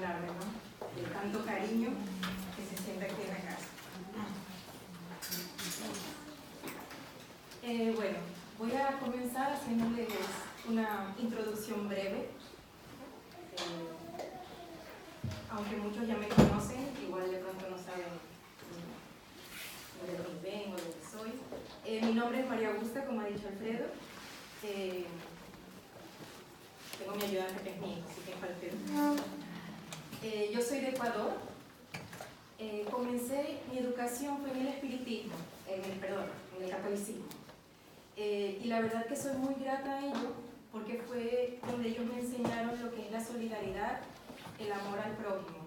perdonarme, ¿no? De tanto cariño que se siente aquí en la casa. Bueno, voy a comenzar haciéndoles una introducción breve. Aunque muchos ya me conocen, igual de pronto no saben de dónde vengo, de dónde soy. Mi nombre es María Augusta, como ha dicho Alfredo. Tengo mi ayudante que es mi hijo, así que Alfredo. Yo soy de Ecuador. Comencé mi educación fue en el espiritismo, en el catolicismo. Y la verdad que soy muy grata a ello, porque fue donde ellos me enseñaron lo que es la solidaridad, el amor al prójimo.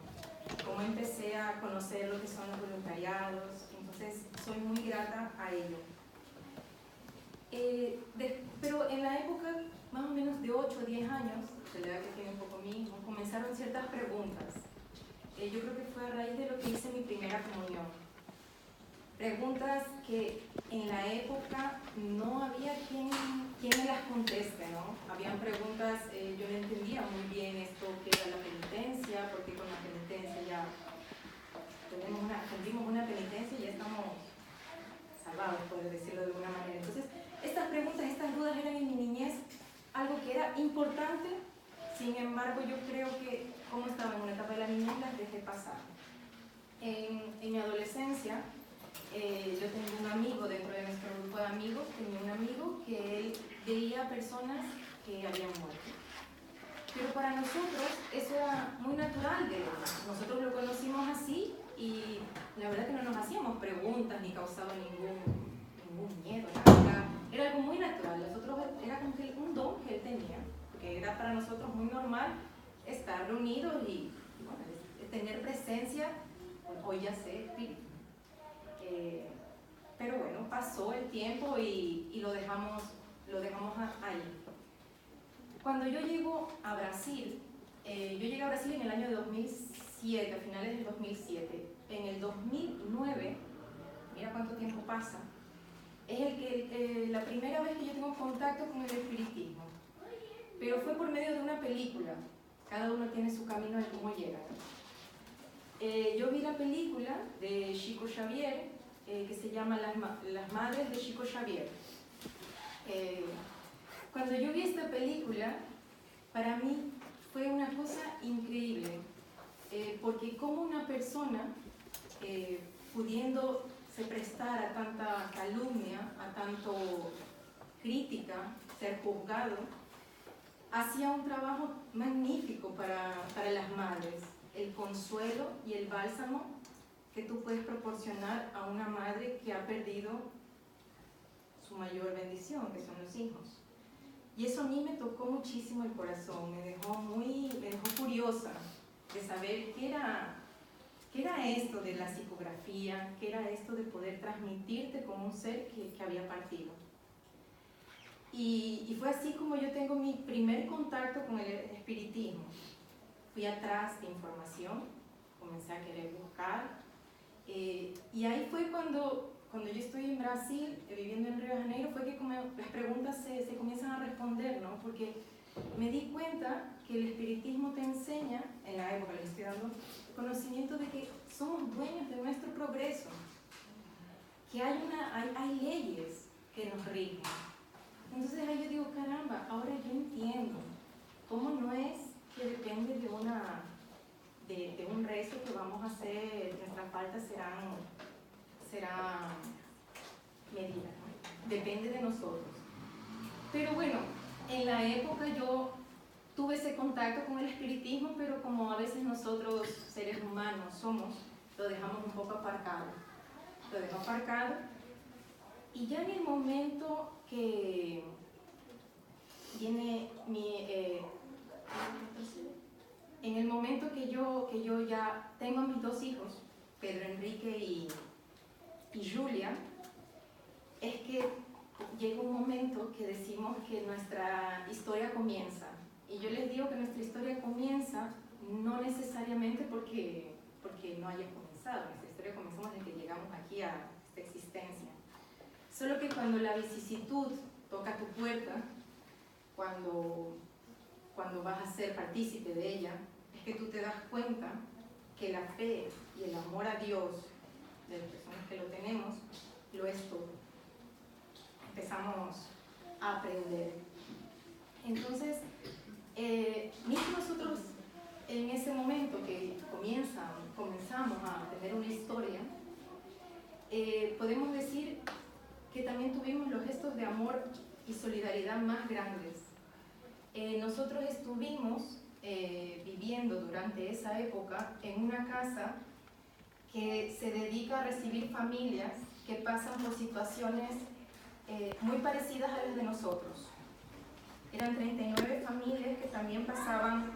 Cómo empecé a conocer lo que son los voluntariados, entonces soy muy grata a ello. Pero en la época, más o menos de 8 o 10 años, de la edad que tiene un poco mi hijo, comenzaron ciertas preguntas. Yo creo que fue a raíz de lo que hice mi primera comunión. Preguntas que en la época no había quien me las conteste, ¿no? Habían preguntas, yo no entendía muy bien esto, qué era la penitencia, porque con la penitencia ya cumplimos una penitencia y ya estamos salvados, por decirlo de alguna manera. Entonces, estas preguntas, estas dudas eran en mi niñez algo que era importante, sin embargo, yo creo que, como estaba en una etapa de la niñez, las dejé pasar. En mi adolescencia, yo tenía un amigo dentro de nuestro grupo de amigos, tenía un amigo que él veía personas que habían muerto. Pero para nosotros eso era muy natural de él. Nosotros lo conocimos así y la verdad que no nos hacíamos preguntas ni causaba ningún miedo, nada. Era algo muy natural. Nosotros era como que un don que él tenía, que era para nosotros muy normal estar reunidos y bueno, tener presencia, hoy ya sé, espíritu. Pero bueno, pasó el tiempo y lo dejamos ahí. Cuando yo llego a Brasil, yo llegué a Brasil en el año 2007, a finales del 2007. En el 2009, mira cuánto tiempo pasa, es la primera vez que yo tengo contacto con el espiritismo. Pero fue por medio de una película. Cada uno tiene su camino de cómo llega. Yo vi la película de Chico Xavier, que se llama Las Madres de Chico Xavier. Cuando yo vi esta película, para mí fue una cosa increíble, porque como una persona, pudiéndose prestar a tanta calumnia, a tanto crítica, ser juzgado, hacía un trabajo magnífico para las madres, el consuelo y el bálsamo que tú puedes proporcionar a una madre que ha perdido su mayor bendición, que son los hijos. Y eso a mí me tocó muchísimo el corazón, me dejó curiosa de saber qué era esto de la psicografía, qué era esto de poder transmitirte como un ser que había partido. Y fue así como yo tengo mi primer contacto con el espiritismo. Fui atrás de información, comencé a querer buscar, y ahí fue cuando yo estoy en Brasil, viviendo en Río de Janeiro, fue que las preguntas se comienzan a responder, ¿no? Porque me di cuenta que el espiritismo te enseña, en la época les estoy dando, conocimiento de que somos dueños de nuestro progreso, que hay leyes que nos rigen. Entonces ahí yo digo, caramba, ahora yo entiendo cómo no es que depende de un rezo que vamos a hacer, nuestras faltas serán medidas, ¿no? Depende de nosotros. Pero bueno, en la época yo tuve ese contacto con el espiritismo, pero como a veces nosotros, seres humanos, lo dejamos un poco aparcado. Lo dejo aparcado y ya en el momento que viene en el momento que yo ya tengo a mis 2 hijos, Pedro Enrique y Julia, es que llega un momento que decimos que nuestra historia comienza. Y yo les digo que nuestra historia comienza no necesariamente porque no haya comenzado. Nuestra historia comenzamos desde que llegamos aquí a esta existencia. Solo que cuando la vicisitud toca tu puerta, cuando vas a ser partícipe de ella, es que tú te das cuenta que la fe y el amor a Dios de las personas que lo tenemos, lo es todo. Empezamos a aprender. Entonces, mismo nosotros en ese momento que comenzamos a tener una historia, podemos decir que también tuvimos los gestos de amor y solidaridad más grandes. Nosotros estuvimos viviendo durante esa época en una casa que se dedica a recibir familias que pasan por situaciones muy parecidas a las de nosotros. Eran 39 familias que también pasaban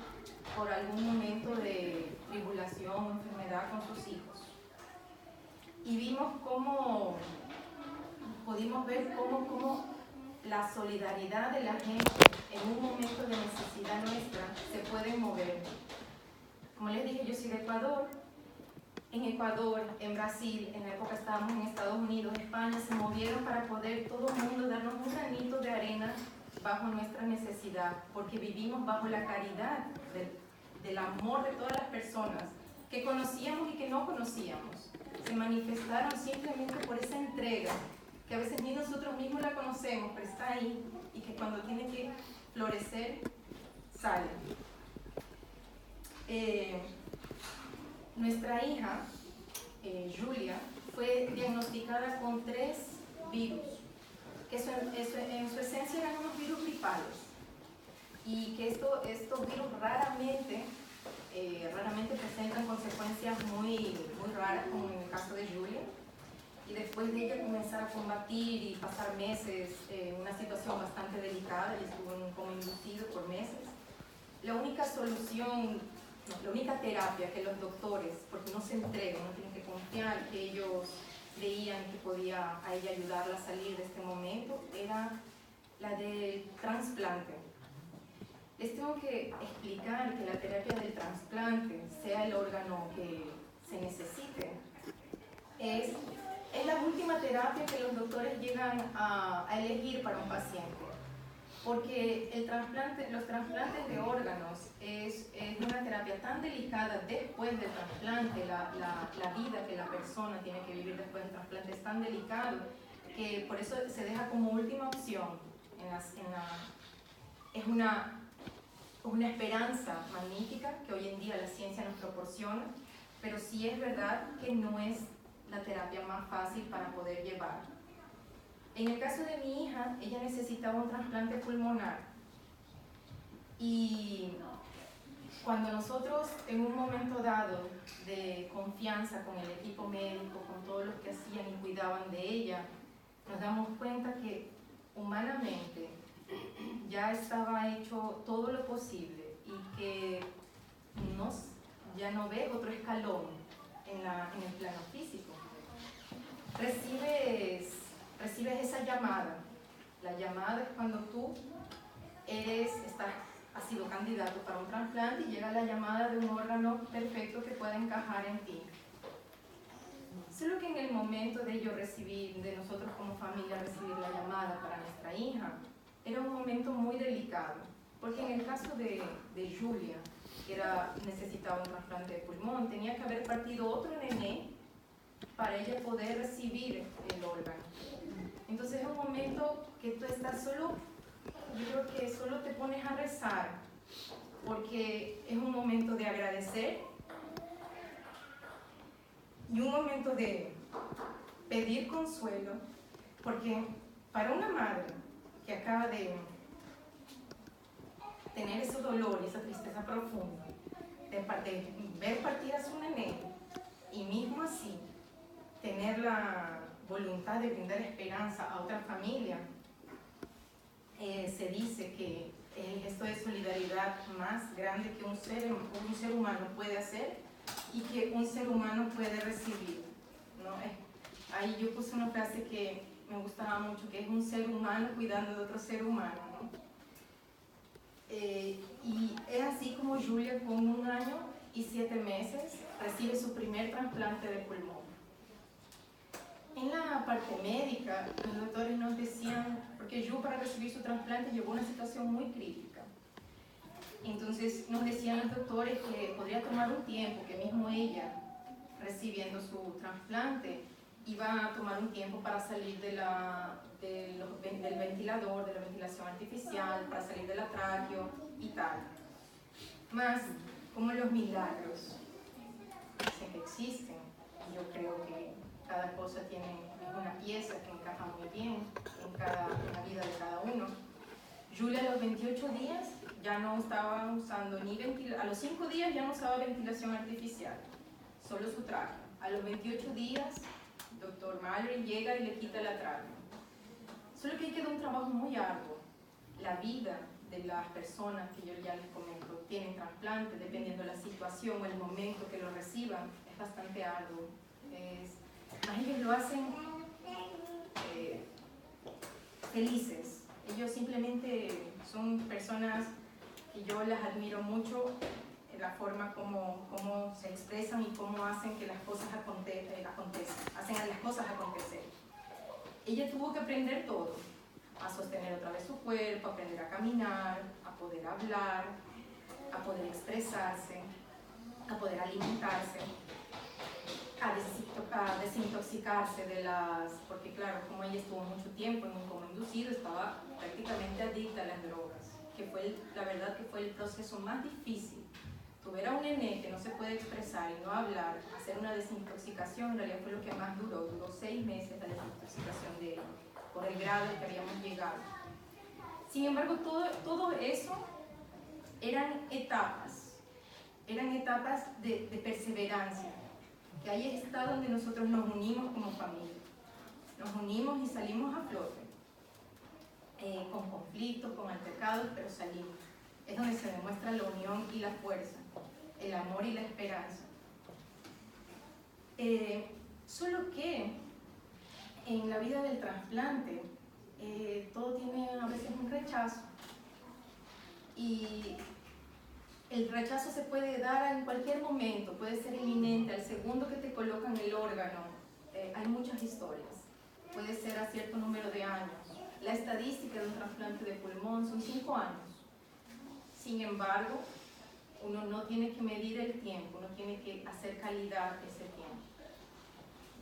por algún momento de tribulación o enfermedad con sus hijos. Y pudimos ver cómo la solidaridad de la gente en un momento de necesidad nuestra se puede mover. Como les dije, yo soy de Ecuador. En Ecuador, en Brasil, en la época estábamos en Estados Unidos, España, se movieron para poder todo el mundo darnos un granito de arena bajo nuestra necesidad, porque vivimos bajo la caridad del amor de todas las personas que conocíamos y que no conocíamos. Se manifestaron simplemente por esa entrega, que a veces ni nosotros mismos la conocemos, pero está ahí, y que cuando tiene que florecer, sale. Nuestra hija, Julia, fue diagnosticada con 3 virus, que en su esencia eran unos virus gripales, y que estos virus raramente presentan consecuencias muy raras, como en el caso de Julia, y después de ella comenzar a combatir y pasar meses en una situación bastante delicada, ella estuvo en un coma inducido por meses. La única terapia que los doctores, porque no se entregan, no tienen que confiar que ellos creían que podía a ella ayudarla a salir de este momento, era la del trasplante. Les tengo que explicar que la terapia del trasplante, sea el órgano que se necesite, es la última terapia que los doctores llegan a elegir para un paciente. Porque los trasplantes de órganos es una terapia tan delicada después del trasplante, la vida que la persona tiene que vivir después del trasplante es tan delicado que por eso se deja como última opción. Es una esperanza magnífica que hoy en día la ciencia nos proporciona, pero sí es verdad que no es la terapia más fácil para poder llevar. En el caso de mi hija, ella necesitaba un trasplante pulmonar, y cuando nosotros en un momento dado de confianza con el equipo médico, con todos los que hacían y cuidaban de ella, nos damos cuenta que humanamente ya estaba hecho todo lo posible y que ya no ves otro escalón en el plano físico. Recibes esa llamada. La llamada es cuando tú has sido candidato para un trasplante y llega la llamada de un órgano perfecto que pueda encajar en ti. Solo que en el momento de de nosotros como familia recibir la llamada para nuestra hija, era un momento muy delicado, porque en el caso de Julia, que necesitaba un trasplante de pulmón, tenía que haber partido otro nené para ella poder recibir el órgano. Entonces es un momento que tú estás solo, yo creo que solo te pones a rezar, porque es un momento de agradecer y un momento de pedir consuelo, porque para una madre que acaba de tener ese dolor y esa tristeza profunda, de ver partir a su nené, y mismo así tener la voluntad de brindar esperanza a otra familia, se dice que el gesto de solidaridad más grande que un ser humano puede hacer y que un ser humano puede recibir, ¿no? Ahí yo puse una frase que me gustaba mucho, que es un ser humano cuidando de otro ser humano, ¿no? Y es así como Julia, con 1 año y 7 meses, recibe su primer trasplante de pulmón. En la parte médica, los doctores nos decían, porque Ju para recibir su trasplante llegó a una situación muy crítica. Entonces nos decían los doctores que podría tomar un tiempo, que mismo ella, recibiendo su trasplante, iba a tomar un tiempo para salir del ventilador, de la ventilación artificial, para salir de la tráqueo y tal. Más como los milagros dicen que existen, yo creo que cada cosa tiene una pieza que encaja muy bien en la vida de cada uno. Julia a los 28 días ya no estaba usando a los 5 días ya no usaba ventilación artificial, solo su traje. A los 28 días, doctor Mallory llega y le quita la tráquea. Solo que ahí quedó un trabajo muy arduo. La vida de las personas que yo ya les comento tienen trasplante, dependiendo de la situación o el momento que lo reciban, es bastante arduo. Ellos lo hacen felices. Ellos simplemente son personas que yo las admiro mucho en la forma como se expresan y cómo hacen que las cosas hacen a las cosas acontecer. Ella tuvo que aprender todo, a sostener otra vez su cuerpo, a aprender a caminar, a poder hablar, a poder expresarse, a poder alimentarse, a desintoxicarse porque claro, como ella estuvo mucho tiempo en un coma inducido, estaba prácticamente adicta a las drogas, la verdad que fue el proceso más difícil. Tuviera un nené que no se puede expresar y no hablar, hacer una desintoxicación en realidad fue lo que más duró 6 meses la desintoxicación de ella, por el grado al que habíamos llegado. Sin embargo, todo eso eran etapas de perseverancia, que ahí está donde nosotros nos unimos como familia. Nos unimos y salimos a flote, con conflictos, con altercados, pero salimos. Es donde se demuestra la unión y la fuerza, el amor y la esperanza. Solo que en la vida del trasplante, todo tiene a veces un rechazo. Y el rechazo se puede dar en cualquier momento, puede ser inminente, al segundo que te colocan el órgano. Hay muchas historias, puede ser a cierto número de años. La estadística de un trasplante de pulmón son 5 años. Sin embargo, uno no tiene que medir el tiempo, uno tiene que hacer calidad ese tiempo.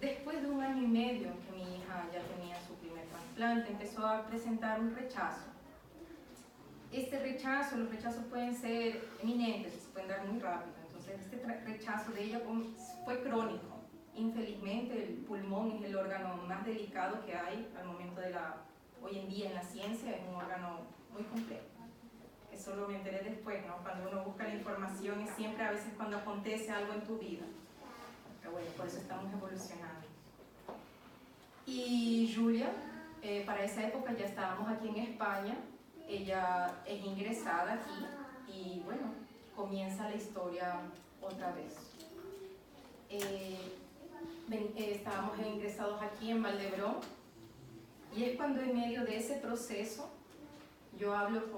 Después de 1 año y medio que mi hija ya tenía su primer trasplante, empezó a presentar un rechazo. Los rechazos pueden ser eminentes, se pueden dar muy rápido. Entonces, este rechazo de ella fue crónico. Infelizmente, el pulmón es el órgano más delicado que hay al momento hoy en día en la ciencia, es un órgano muy complejo. Eso lo me enteré después, ¿no? Cuando uno busca la información es siempre a veces cuando acontece algo en tu vida. Pero bueno, por eso estamos evolucionando. Y Julia, para esa época ya estábamos aquí en España. Ella es ingresada aquí y bueno, comienza la historia otra vez. Estábamos ingresados aquí en Valdebrón y es cuando en medio de ese proceso yo hablo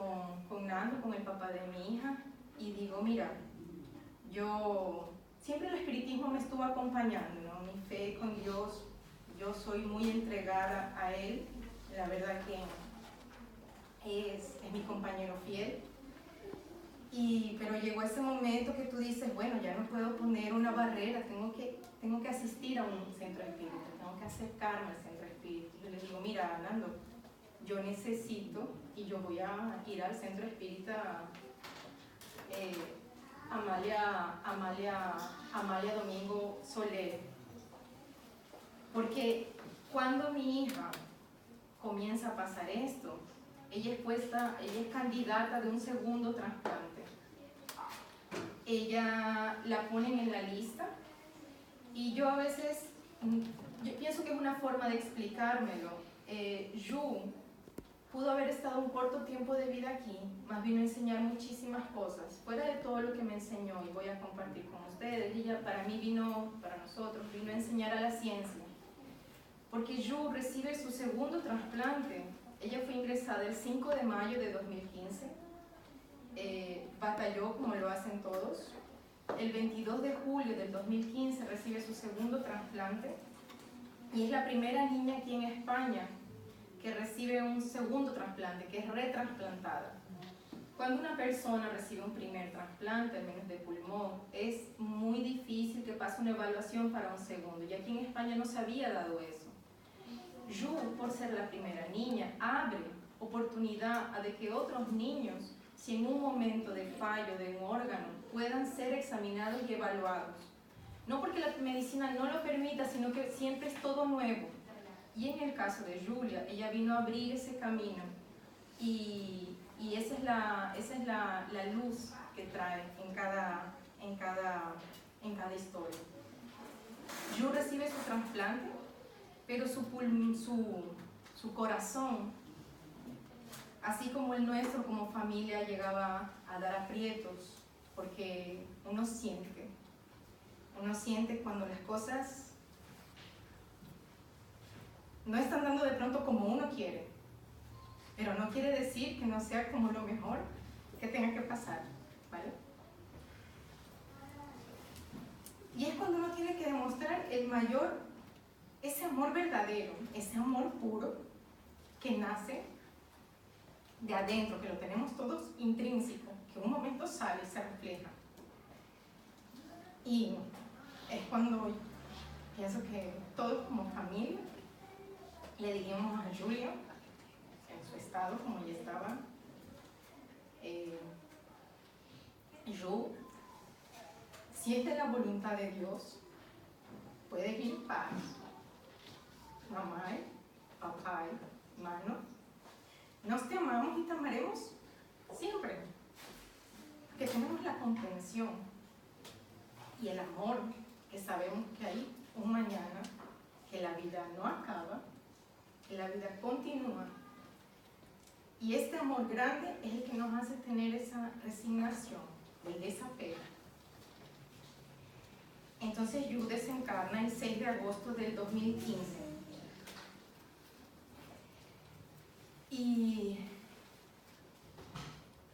con Nando, con el papá de mi hija, y digo, mira, siempre el espiritismo me estuvo acompañando, ¿no? Mi fe con Dios, yo soy muy entregada a Él, la verdad que es mi compañero fiel. Pero llegó ese momento que tú dices, bueno, ya no puedo poner una barrera, tengo que asistir a un centro espírita, tengo que acercarme al centro espírita. Yo le digo, mira, Nando, yo necesito, y yo voy a ir al centro espírita Amalia Domingo Soler, porque cuando mi hija comienza a pasar esto, ella es candidata de un segundo trasplante. Ella la ponen en la lista y yo a veces, yo pienso que es una forma de explicármelo. Yu pudo haber estado un corto tiempo de vida aquí, más vino a enseñar muchísimas cosas, fuera de todo lo que me enseñó y voy a compartir con ustedes. Ella para nosotros vino a enseñar a la ciencia, porque Yu recibe su segundo trasplante. Ella fue ingresada el 5 de mayo de 2015, batalló como lo hacen todos. El 22 de julio del 2015 recibe su segundo trasplante y es la primera niña aquí en España que recibe un segundo trasplante, que es retrasplantada. Cuando una persona recibe un primer trasplante, al menos de pulmón, es muy difícil que pase una evaluación para un segundo, y aquí en España no se había dado eso. Yu, por ser la primera niña, abre oportunidad a de que otros niños, si en un momento de fallo de un órgano, puedan ser examinados y evaluados. No porque la medicina no lo permita, sino que siempre es todo nuevo. Y en el caso de Julia, ella vino a abrir ese camino, y esa es la luz que trae en cada historia. Yu recibe su trasplante, pero su corazón, así como el nuestro como familia, llegaba a dar aprietos, porque uno siente cuando las cosas no están dando de pronto como uno quiere, pero no quiere decir que no sea como lo mejor que tenga que pasar, ¿vale? Y es cuando uno tiene que demostrar ese amor verdadero, ese amor puro que nace de adentro, que lo tenemos todos intrínseco, que en un momento sale y se refleja. Y es cuando pienso que todos como familia le dijimos a Julia, en su estado como ella estaba, Yu, si esta es la voluntad de Dios, puedes ir en paz. Mamá, papá, hermano, nos te amamos y te amaremos siempre, que tenemos la comprensión y el amor, que sabemos que hay un mañana, que la vida no acaba, que la vida continúa, y este amor grande es el que nos hace tener esa resignación, el desapego. Entonces Yu desencarna el 6 de agosto del 2015. Y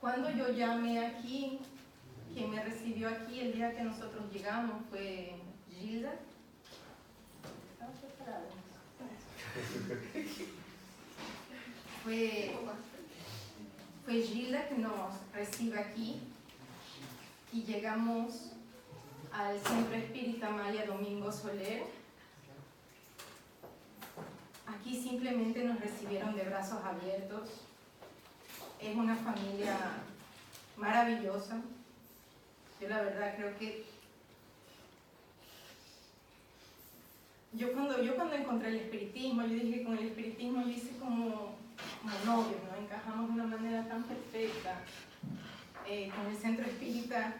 cuando yo llamé aquí, quien me recibió aquí el día que nosotros llegamos fue Gilda. ¿Estamos preparados? Fue Gilda que nos recibe aquí, y llegamos al Centro Espírita Amalia Domingo Soler. Aquí simplemente nos recibieron de brazos abiertos. Es una familia maravillosa. Yo la verdad creo que yo cuando encontré el espiritismo, yo dije que con el espiritismo yo hice como novios, ¿no? Encajamos de una manera tan perfecta. Con el Centro Espírita,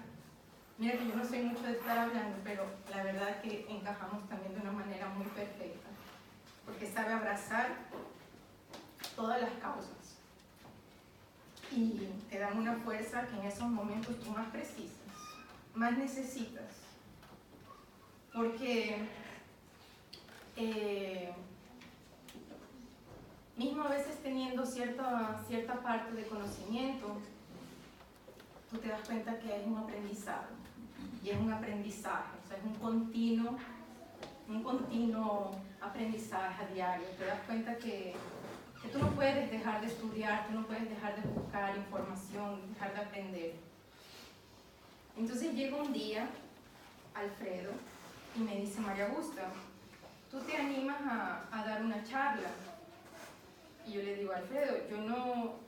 mira que yo no soy mucho de estar hablando, pero la verdad que encajamos también de una manera muy perfecta, porque sabe abrazar todas las causas y te dan una fuerza que en esos momentos tú más precisas, más necesitas, porque mismo a veces teniendo cierta parte de conocimiento, tú te das cuenta que es un aprendizaje, y es un aprendizaje, o sea, es un continuo aprendizaje a diario. Te das cuenta que tú no puedes dejar de estudiar, tú no puedes dejar de buscar información, dejar de aprender. Entonces llega un día Alfredo y me dice: María Augusta, ¿tú te animas a dar una charla? Y yo le digo: Alfredo, yo no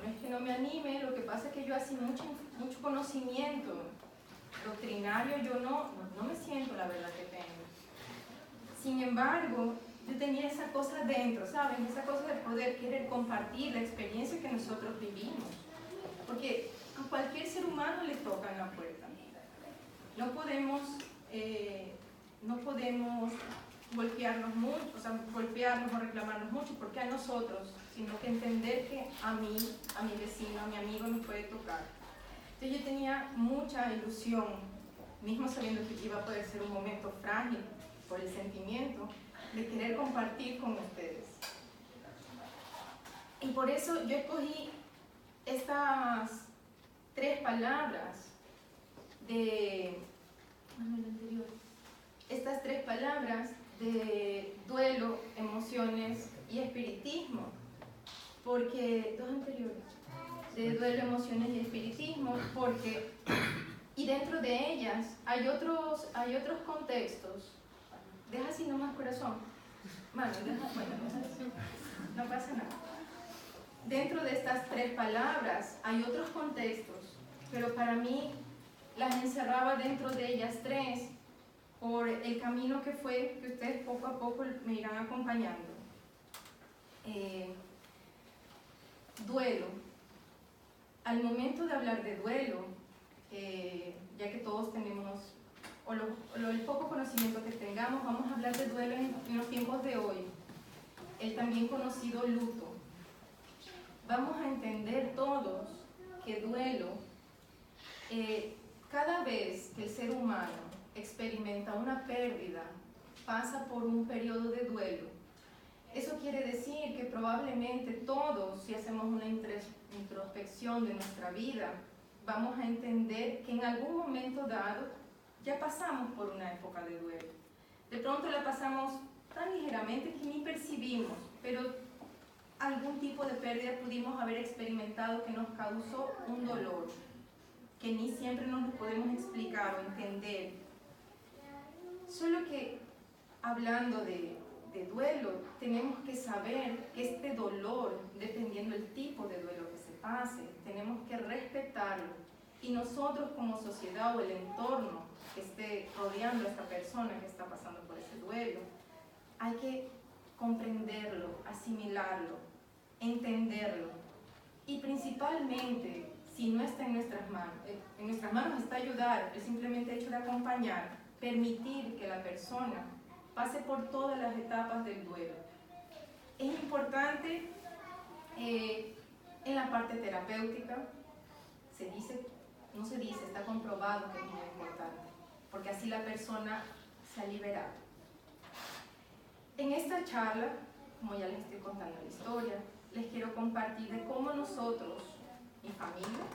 es que no me anime, lo que pasa es que yo así mucho conocimiento doctrinario yo no me siento, la verdad, que tengo. Sin embargo, yo tenía esa cosa dentro, ¿saben? Esa cosa de poder querer compartir la experiencia que nosotros vivimos. Porque a cualquier ser humano le tocan la puerta. No podemos golpearnos mucho, o sea, golpearnos o reclamarnos mucho, porque a nosotros, sino que entender que a mí, a mi vecino, a mi amigo nos puede tocar. Entonces yo tenía mucha ilusión, mismo sabiendo que iba a poder ser un momento frágil por el sentimiento, de querer compartir con ustedes. Y por eso yo escogí estas 3 palabras estas 3 palabras de duelo, emociones y espiritismo, porque 2 anteriores. de duelo, emociones y espiritismo, porque, y dentro de ellas hay otros contextos. Deja así nomás, corazón. Bueno, no pasa nada. Dentro de estas 3 palabras hay otros contextos, pero para mí las encerraba dentro de ellas 3 por el camino que fue, que ustedes poco a poco me irán acompañando. Duelo. Al momento de hablar de duelo, ya que todos tenemos, el poco conocimiento que tengamos, vamos a hablar de duelo en los tiempos de hoy, el también conocido luto. Vamos a entender todos que duelo, cada vez que el ser humano experimenta una pérdida, pasa por un periodo de duelo. Eso quiere decir que probablemente todos, si hacemos una introspección de nuestra vida, vamos a entender que en algún momento dado ya pasamos por una época de duelo. De pronto la pasamos tan ligeramente que ni percibimos, pero algún tipo de pérdida pudimos haber experimentado que nos causó un dolor, que ni siempre nos lo podemos explicar o entender. Solo que hablando de duelo, tenemos que saber que este dolor, dependiendo del tipo de duelo que se pase, tenemos que respetarlo. Y nosotros como sociedad o el entorno que esté rodeando a esta persona que está pasando por ese duelo, hay que comprenderlo, asimilarlo, entenderlo. Y principalmente, si no está en nuestras manos está ayudar, el simplemente hecho de acompañar, permitir que la persona pase por todas las etapas del duelo. Es importante en la parte terapéutica, está comprobado que es muy importante, porque así la persona se ha liberado. En esta charla, como ya les estoy contando la historia, les quiero compartir de cómo nosotros, mi familia,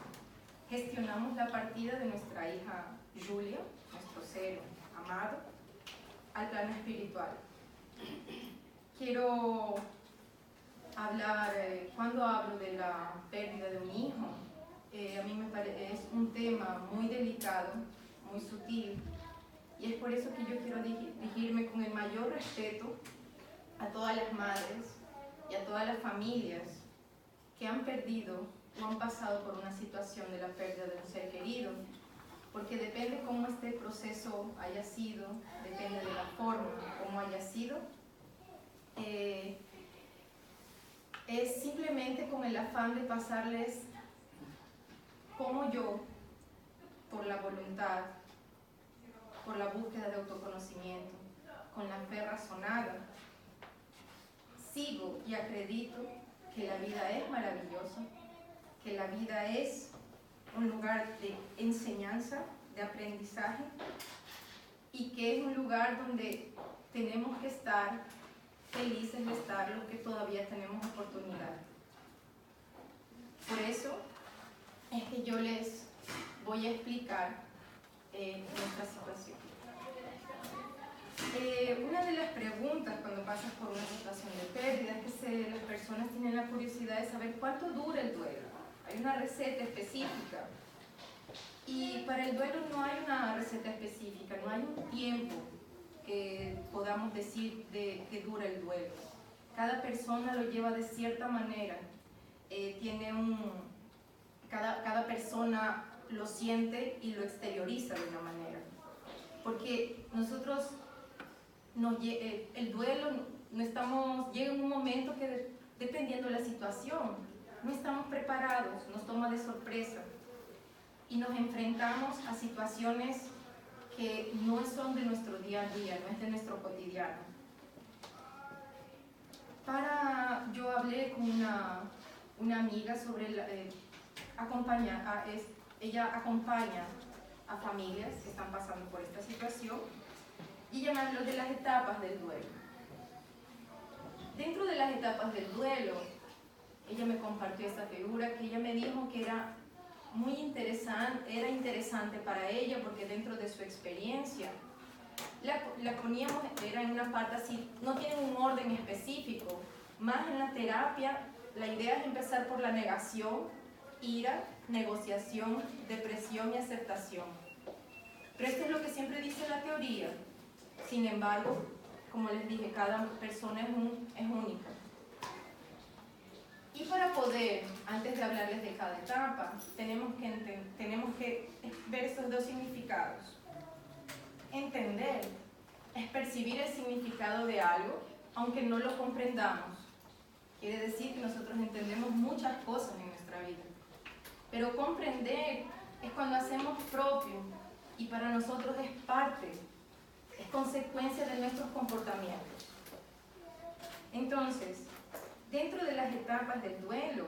gestionamos la partida de nuestra hija Julia, nuestro ser amado, al plano espiritual. Quiero hablar, cuando hablo de la pérdida de un hijo, a mí me parece es un tema muy delicado, muy sutil, y es por eso que yo quiero dirigirme con el mayor respeto a todas las madres y a todas las familias que han perdido o han pasado por una situación de la pérdida de un ser querido, porque depende cómo este proceso haya sido, depende de la forma como haya sido, es simplemente con el afán de pasarles cómo yo, por la voluntad, por la búsqueda de autoconocimiento, con la fe razonada, sigo y acredito que la vida es maravillosa, que la vida es un lugar de enseñanza, de aprendizaje, y que es un lugar donde tenemos que estar felices de estar los que todavía tenemos oportunidad. Por eso es que yo les voy a explicar nuestra situación. Una de las preguntas cuando pasas por una situación de pérdida es que las personas tienen la curiosidad de saber cuánto dura el duelo. Hay una receta específica. Y para el duelo no hay una receta específica, no hay un tiempo que podamos decir que dura el duelo. Cada persona lo lleva de cierta manera. Cada persona lo siente y lo exterioriza de una manera. Porque nosotros, el duelo, llega un momento que dependiendo de la situación, no estamos preparados, nos toma de sorpresa y nos enfrentamos a situaciones que no son de nuestro día a día, no es de nuestro cotidiano. Yo hablé con una amiga sobre ella acompaña a familias que están pasando por esta situación y ella me habló de las etapas del duelo. Dentro de las etapas del duelo, ella me compartió esta figura que ella me dijo que era interesante para ella porque dentro de su experiencia la poníamos, era en una parte así, no tienen un orden específico, más en la terapia la idea es empezar por la negación ira, negociación, depresión y aceptación. Pero esto es lo que siempre dice la teoría. Sin embargo, como les dije, cada persona es única. Y para poder, antes de hablarles de cada etapa, tenemos que ver esos dos significados. Entender es percibir el significado de algo, aunque no lo comprendamos. Quiere decir que nosotros entendemos muchas cosas en nuestra vida. Pero comprender es cuando hacemos propio y para nosotros es parte, es consecuencia de nuestros comportamientos. Entonces, dentro de las etapas del duelo,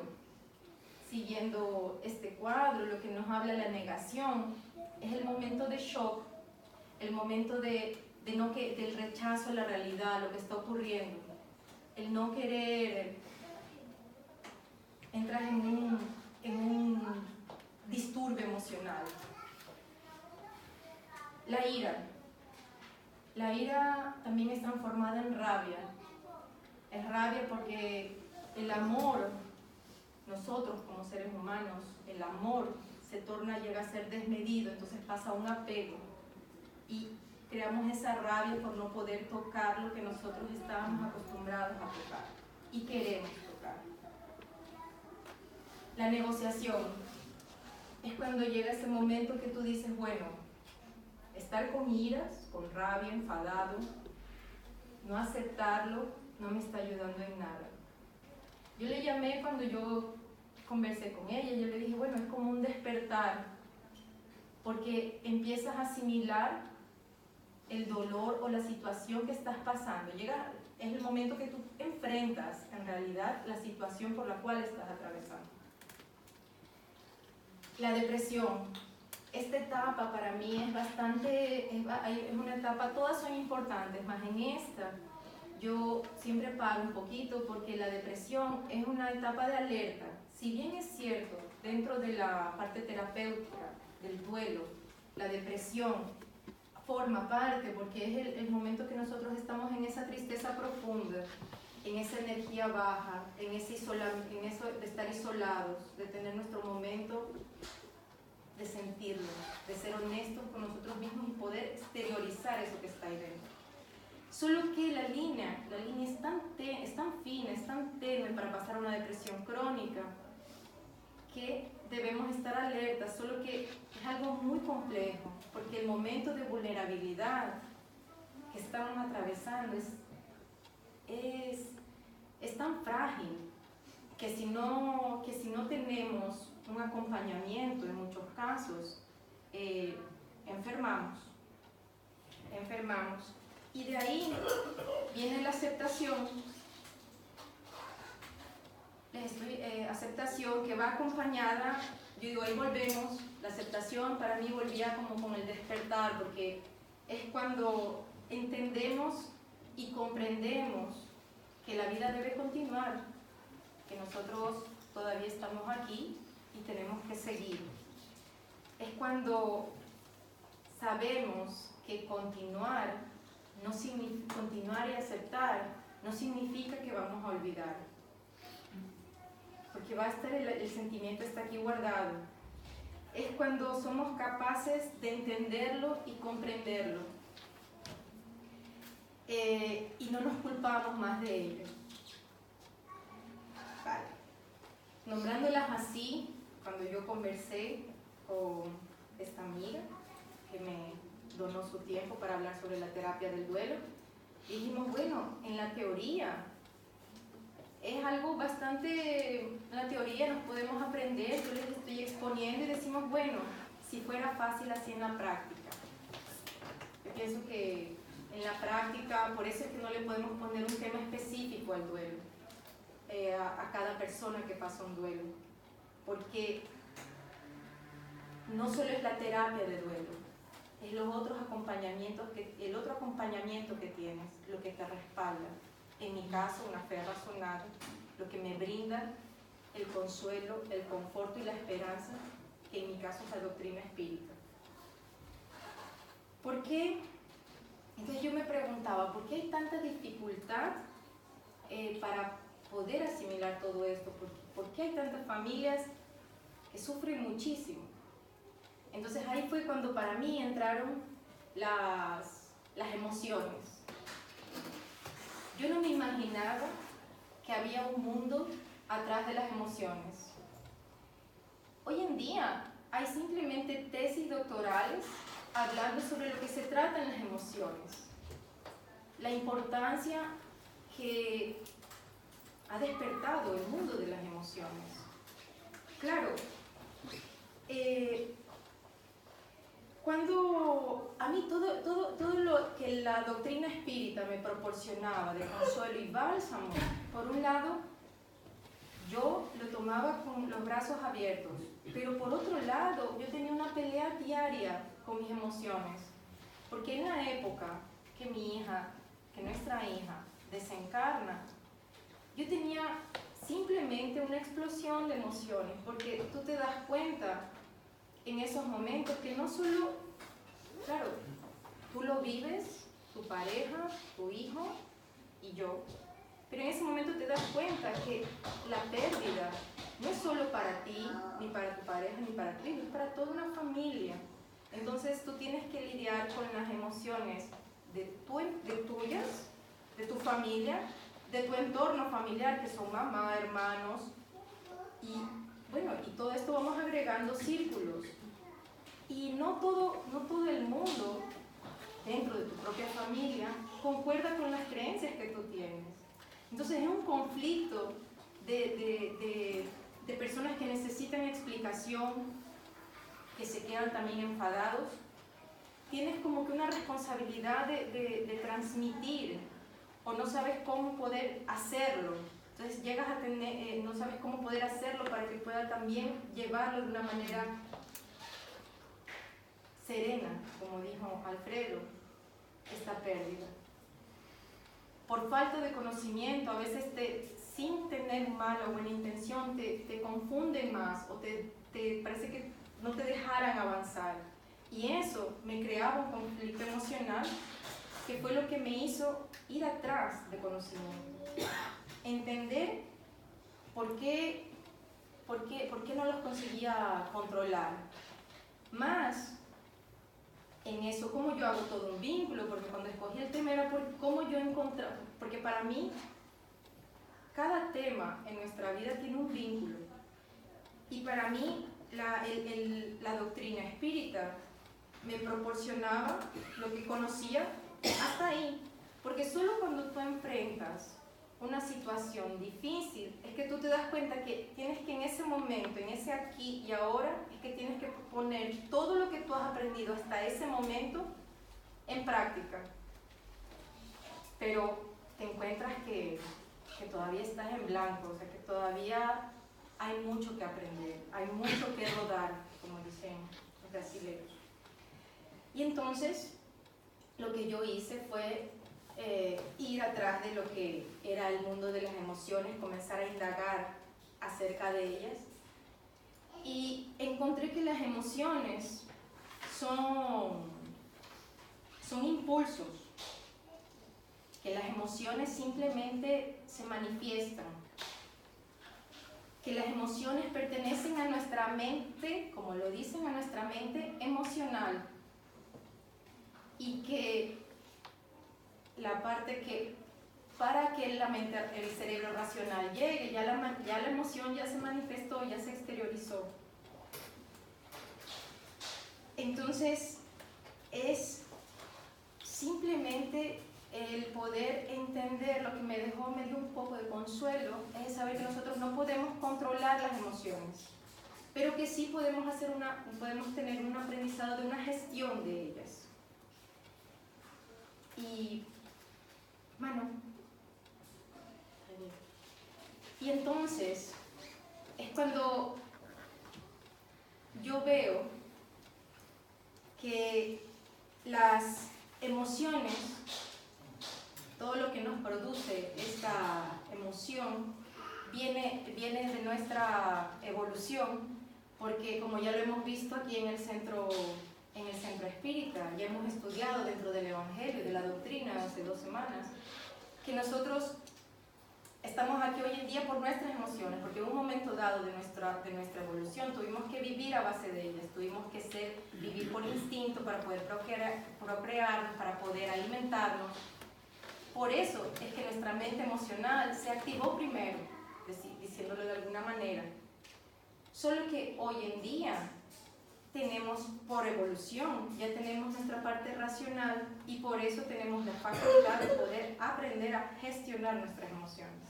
siguiendo este cuadro, lo que nos habla la negación, es el momento de shock, el momento del rechazo a la realidad, lo que está ocurriendo, el no querer entrar en un disturbio emocional. La ira también es transformada en rabia. Es rabia porque el amor, nosotros como seres humanos, el amor llega a ser desmedido, entonces pasa a un apego y creamos esa rabia por no poder tocar lo que nosotros estábamos acostumbrados a tocar y queremos tocar. La negociación es cuando llega ese momento que tú dices, bueno, estar con iras, con rabia, enfadado, no aceptarlo, no me está ayudando en nada. Yo le llamé cuando yo conversé con ella, yo le dije, bueno, es como un despertar, porque empiezas a asimilar el dolor o la situación que estás pasando. Es el momento que tú enfrentas, en realidad, la situación por la cual estás atravesando. La depresión. Esta etapa para mí es una etapa, todas son importantes, más en esta yo siempre paro un poquito porque la depresión es una etapa de alerta. Si bien es cierto, dentro de la parte terapéutica del duelo, la depresión forma parte porque es el momento que nosotros estamos en esa tristeza profunda, en esa energía baja, en eso de estar isolados, de tener nuestro momento de sentirlo, de ser honestos con nosotros mismos y poder exteriorizar eso que está ahí dentro. Solo que la línea es tan fina, es tan tenue para pasar a una depresión crónica que debemos estar alertas, solo que es algo muy complejo, porque el momento de vulnerabilidad que estamos atravesando es tan frágil que si no tenemos un acompañamiento, en muchos casos, enfermamos. Y de ahí viene la aceptación, aceptación que va acompañada, yo digo, ahí volvemos, la aceptación para mí volvía como con el despertar, porque es cuando entendemos y comprendemos que la vida debe continuar, que nosotros todavía estamos aquí y tenemos que seguir. Es cuando sabemos que continuar y aceptar no significa que vamos a olvidar, porque va a estar el sentimiento está aquí guardado. Es cuando somos capaces de entenderlo y comprenderlo, y no nos culpamos más de ello. Vale. Nombrándolas así, cuando yo conversé con esta amiga que me donó su tiempo para hablar sobre la terapia del duelo, dijimos, bueno, en la teoría es algo bastante, en la teoría nos podemos aprender, yo les estoy exponiendo y decimos, bueno, si fuera fácil así en la práctica. Yo pienso que en la práctica, por eso es que no le podemos poner un tema específico al duelo, a cada persona que pasa un duelo, porque no solo es la terapia de duelo, es los otros acompañamientos, el otro acompañamiento que tienes, lo que te respalda. En mi caso, una fe razonada, lo que me brinda el consuelo, el conforto y la esperanza, que en mi caso es la doctrina espírita. ¿Por qué? Entonces yo me preguntaba, ¿por qué hay tanta dificultad para poder asimilar todo esto? ¿Por qué hay tantas familias sufren muchísimo. Entonces ahí fue cuando para mí entraron las emociones. Yo no me imaginaba que había un mundo atrás de las emociones. Hoy en día hay simplemente tesis doctorales hablando sobre lo que se trata en las emociones, la importancia que ha despertado el mundo de las emociones. Claro, cuando a mí todo lo que la doctrina espírita me proporcionaba de consuelo y bálsamo, por un lado, yo lo tomaba con los brazos abiertos, pero por otro lado, yo tenía una pelea diaria con mis emociones, porque en la época que nuestra hija desencarna, yo tenía simplemente una explosión de emociones, porque tú te das cuenta en esos momentos que no solo, claro, tú lo vives, tu pareja, tu hijo y yo, pero en ese momento te das cuenta que la pérdida no es solo para ti, ni para tu pareja, ni para tu hijo, es para toda una familia. Entonces tú tienes que lidiar con las emociones de tuyas, de tu familia, de tu entorno familiar, que son mamá, hermanos, y bueno, y todo esto vamos agregando círculos. Y no todo el mundo dentro de tu propia familia concuerda con las creencias que tú tienes. Entonces es un conflicto de personas que necesitan explicación, que se quedan también enfadados. Tienes como que una responsabilidad de transmitir, o no sabes cómo poder hacerlo. Entonces llegas a tener, no sabes cómo poder hacerlo para que pueda también llevarlo de una manera serena, como dijo Alfredo, esta pérdida. Por falta de conocimiento, a veces sin tener mala o buena intención, te confunden más o te parece que no te dejaran avanzar. Y eso me creaba un conflicto emocional que fue lo que me hizo ir atrás de conocimiento. Entender por qué no los conseguía controlar. Más en eso, cómo yo hago todo un vínculo, porque cuando escogí el tema era por cómo yo encontré, porque para mí cada tema en nuestra vida tiene un vínculo, y para mí la doctrina espírita me proporcionaba lo que conocía hasta ahí, porque solo cuando tú enfrentas una situación difícil es que tú te das cuenta que tienes que en ese momento, en ese aquí y ahora, es que tienes que poner todo lo que tú has aprendido hasta ese momento en práctica. Pero te encuentras que todavía estás en blanco, o sea que todavía hay mucho que aprender, hay mucho que rodar, como dicen los brasileños. Y entonces lo que yo hice fue ir atrás de lo que era el mundo de las emociones, comenzar a indagar acerca de ellas, y encontré que las emociones son impulsos, que las emociones simplemente se manifiestan, que las emociones pertenecen a nuestra mente, como lo dicen, a nuestra mente emocional, y que la parte que para que el cerebro racional llegue, ya la emoción ya se manifestó, ya se exteriorizó. Entonces es simplemente el poder entender, lo que me dio un poco de consuelo, es saber que nosotros no podemos controlar las emociones, pero que sí podemos tener un aprendizado de una gestión de ellas. Y bueno, y entonces es cuando yo veo que las emociones, todo lo que nos produce esta emoción, viene de nuestra evolución, porque como ya lo hemos visto aquí en el centro espírita, ya hemos estudiado dentro del Evangelio, de la doctrina hace 2 semanas, que nosotros estamos aquí hoy en día por nuestras emociones, porque en un momento dado de nuestra evolución tuvimos que vivir a base de ellas, tuvimos que vivir por instinto para poder procrearnos, para poder alimentarnos. Por eso es que nuestra mente emocional se activó primero, diciéndolo de alguna manera. Solo que hoy en día tenemos, por evolución, ya tenemos nuestra parte racional y por eso tenemos la facultad de poder aprender a gestionar nuestras emociones.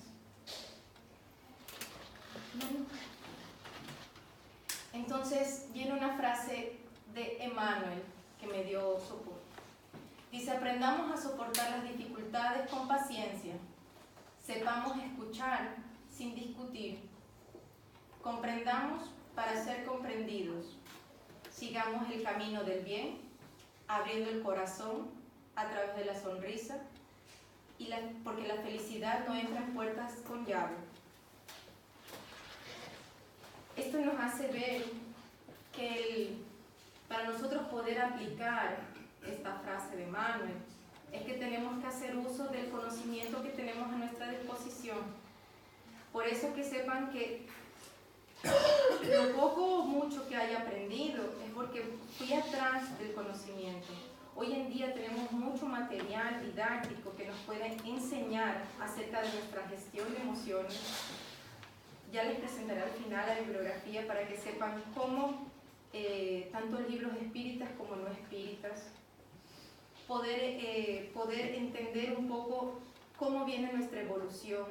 Entonces viene una frase de Emmanuel que me dio soporte. Dice: aprendamos a soportar las dificultades con paciencia, sepamos escuchar sin discutir, comprendamos para ser comprendidos, sigamos el camino del bien, abriendo el corazón a través de la sonrisa, porque la felicidad no entra en puertas con llave. Esto nos hace ver que para nosotros poder aplicar esta frase de Manuel es que tenemos que hacer uso del conocimiento que tenemos a nuestra disposición. Por eso que sepan que lo poco o mucho que haya aprendido es porque fui atrás del conocimiento. Hoy en día tenemos mucho material didáctico que nos puede enseñar acerca de nuestra gestión de emociones. Ya les presentaré al final la bibliografía para que sepan cómo, tanto libros espíritas como no espíritas, poder entender un poco cómo viene nuestra evolución,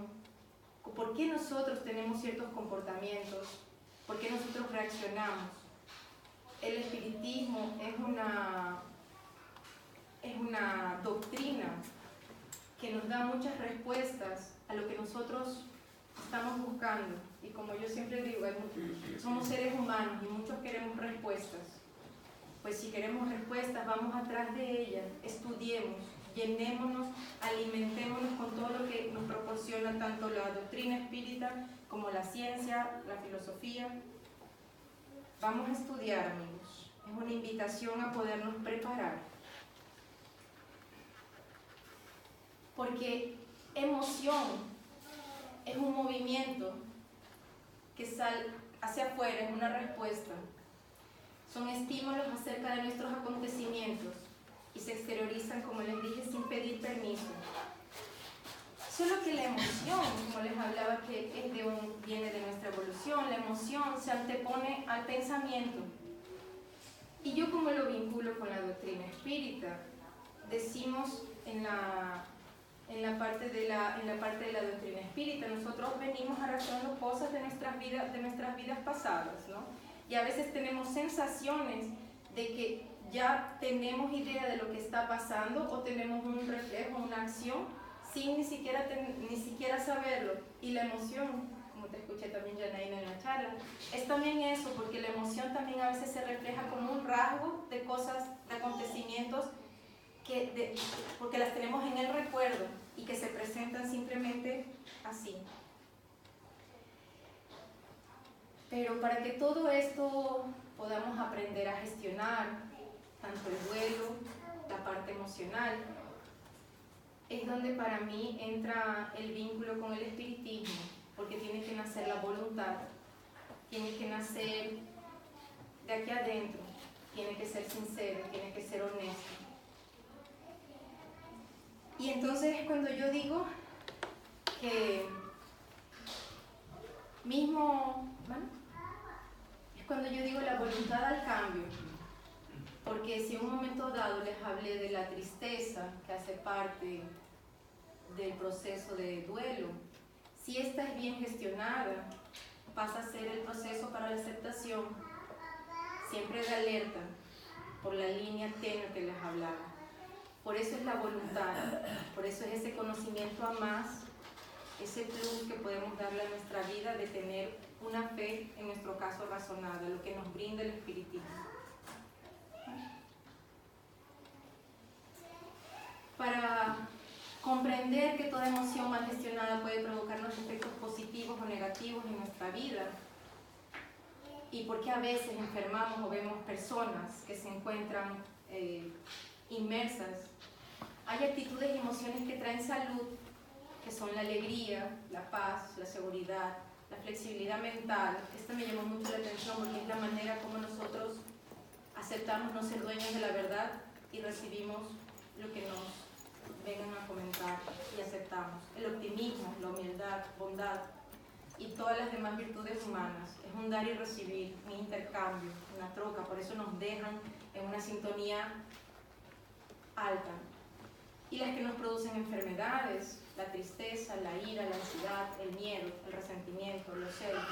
por qué nosotros tenemos ciertos comportamientos, por qué nosotros reaccionamos. El espiritismo es una doctrina que nos da muchas respuestas a lo que nosotros estamos buscando. Y como yo siempre digo, somos seres humanos y muchos queremos respuestas. Pues si queremos respuestas, vamos atrás de ellas, estudiemos, llenémonos, alimentémonos con todo lo que nos proporciona tanto la doctrina espírita como la ciencia, la filosofía. Vamos a estudiar, amigos. Es una invitación a podernos preparar. Porque emoción es un movimiento que sale hacia afuera, es una respuesta. Son estímulos acerca de nuestros acontecimientos y se exteriorizan, como les dije, sin pedir permiso. Solo que la emoción, como les hablaba, que viene de nuestra evolución, la emoción se antepone al pensamiento. Y yo, como lo vinculo con la doctrina espírita, decimos en la parte de la doctrina espírita, nosotros venimos arrastrando cosas de nuestras vidas pasadas, ¿no? Y a veces tenemos sensaciones de que ya tenemos idea de lo que está pasando o tenemos un reflejo, una acción, sin ni siquiera saberlo. Y la emoción, como te escuché también, Janaína, en la charla, es también eso, porque la emoción también a veces se refleja como un rasgo de cosas, de acontecimientos, porque las tenemos en el recuerdo y que se presentan simplemente así. Pero para que todo esto podamos aprender a gestionar, tanto el duelo, la parte emocional, es donde para mí entra el vínculo con el espiritismo, porque tiene que nacer la voluntad, tiene que nacer de aquí adentro, tiene que ser sincero, tiene que ser honesto. Y entonces es cuando yo digo que es cuando yo digo la voluntad al cambio, porque si en un momento dado les hablé de la tristeza que hace parte del proceso de duelo, si esta es bien gestionada, pasa a ser el proceso para la aceptación, siempre de alerta, por la línea tenue que les hablaba. Por eso es la voluntad, por eso es ese conocimiento a más, ese plus que podemos darle a nuestra vida de tener una fe, en nuestro caso razonada, lo que nos brinda el espiritismo. Para comprender que toda emoción mal gestionada puede provocarnos efectos positivos o negativos en nuestra vida, y porque a veces enfermamos o vemos personas que se encuentran inmersas, hay actitudes y emociones que traen salud, que son la alegría, la paz, la seguridad, la flexibilidad mental. Esta me llamó mucho la atención porque es la manera como nosotros aceptamos no ser dueños de la verdad y recibimos lo que nos vengan a comentar y aceptamos. El optimismo, la humildad, bondad y todas las demás virtudes humanas. Es un dar y recibir, un intercambio, una troca. Por eso nos dejan en una sintonía alta. Y las que nos producen enfermedades, la tristeza, la ira, la ansiedad, el miedo, el resentimiento, los celos.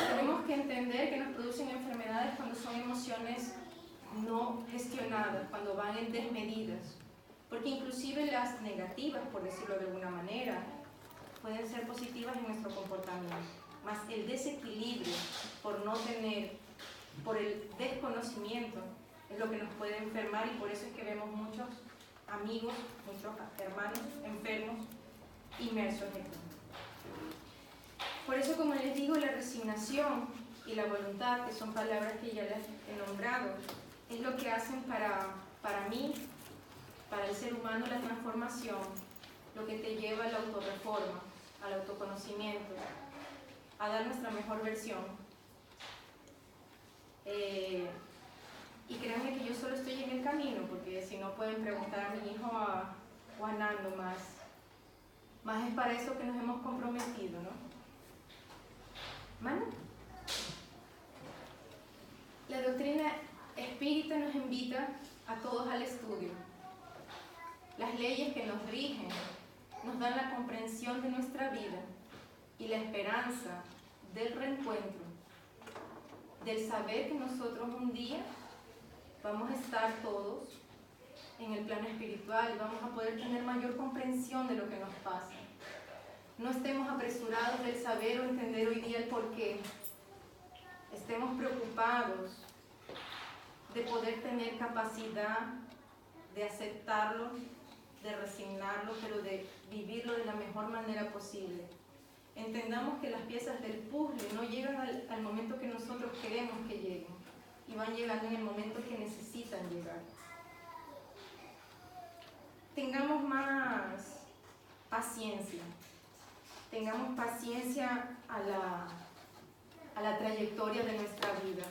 Tenemos que entender que nos producen enfermedades cuando son emociones no gestionadas, cuando van en desmedidas. Porque inclusive las negativas, por decirlo de alguna manera, pueden ser positivas en nuestro comportamiento. Más el desequilibrio por no tener, por el desconocimiento, es lo que nos puede enfermar, y por eso es que vemos muchos amigos, muchos hermanos enfermos, inmersos en esto. Por eso, como les digo, la resignación y la voluntad, que son palabras que ya les he nombrado, es lo que hacen para mí, para el ser humano, la transformación, lo que te lleva a la autorreforma, al autoconocimiento, a dar nuestra mejor versión. Y créanme que yo solo estoy en el camino, porque si no pueden preguntar a mi hijo o a Nando más es para eso que nos hemos comprometido, ¿no? ¿Mano? La doctrina espírita nos invita a todos al estudio. Las leyes que nos rigen nos dan la comprensión de nuestra vida y la esperanza del reencuentro, del saber que nosotros un día vamos a estar todos en el plano espiritual y vamos a poder tener mayor comprensión de lo que nos pasa. No estemos apresurados del saber o entender hoy día el porqué. Estemos preocupados de poder tener capacidad de aceptarlo, de resignarlo, pero de vivirlo de la mejor manera posible. Entendamos que las piezas del puzzle no llegan al momento que nosotros queremos que lleguen, y van llegando en el momento que necesitan llegar. Tengamos más paciencia. Tengamos paciencia a la trayectoria de nuestra vida.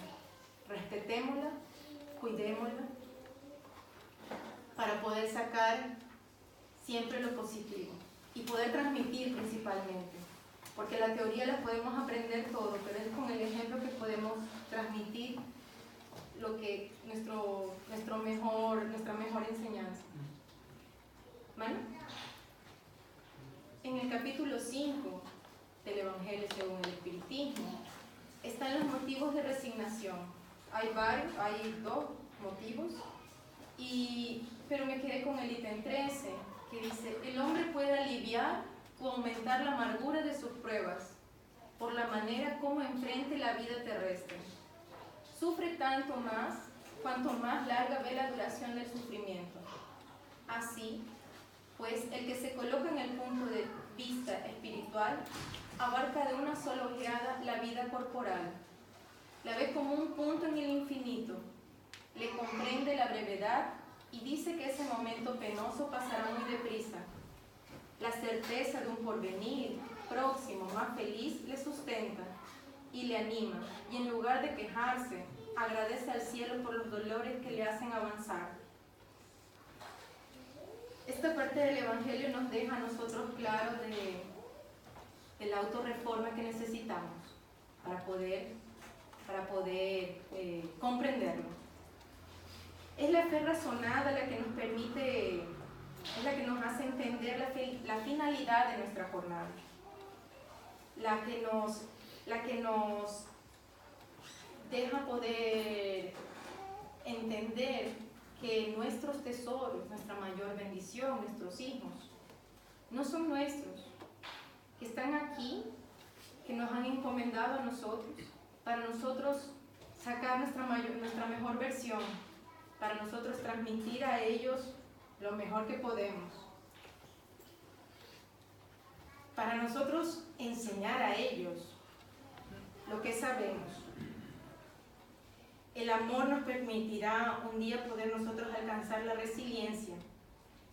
Respetémosla, cuidémosla, para poder sacar siempre lo positivo y poder transmitir principalmente. Porque la teoría la podemos aprender todo, pero es con el ejemplo que podemos transmitir lo que nuestra mejor enseñanza. ¿Vale? En el capítulo 5 del Evangelio según el Espiritismo están los motivos de resignación. Hay dos motivos, pero me quedé con el ítem 13, que dice: el hombre puede aliviar o aumentar la amargura de sus pruebas por la manera como enfrente la vida terrestre. Sufre tanto más cuanto más larga ve la duración del sufrimiento. Así, pues el que se coloca en el punto de vista espiritual abarca de una sola ojeada la vida corporal, la ve como un punto en el infinito, le comprende la brevedad y dice que ese momento penoso pasará muy deprisa. La certeza de un porvenir próximo, más feliz, le sustenta y le anima, y en lugar de quejarse, agradece al cielo por los dolores que le hacen avanzar. Esta parte del Evangelio nos deja a nosotros claros de la autorreforma que necesitamos para poder comprenderlo. Es la fe razonada la que nos permite, es la que nos hace entender la finalidad de nuestra jornada, la que nos deja poder entender que nuestros tesoros, nuestra mayor bendición, nuestros hijos, no son nuestros, que están aquí, que nos han encomendado a nosotros, para nosotros sacar nuestra mejor versión, para nosotros transmitir a ellos lo mejor que podemos, para nosotros enseñar a ellos lo que sabemos. El amor nos permitirá un día poder nosotros alcanzar la resiliencia,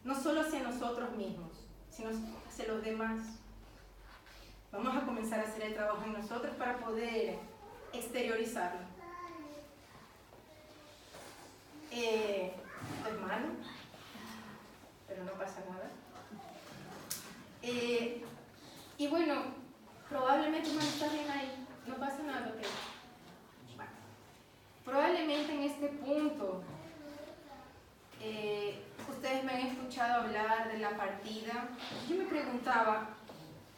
no solo hacia nosotros mismos, sino hacia los demás. Vamos a comenzar a hacer el trabajo en nosotros para poder exteriorizarlo. Es malo, pero no pasa nada. Y bueno, probablemente no está bien ahí, no pasa nada. Pero, bueno, probablemente en este punto ustedes me han escuchado hablar de la partida. Yo me preguntaba,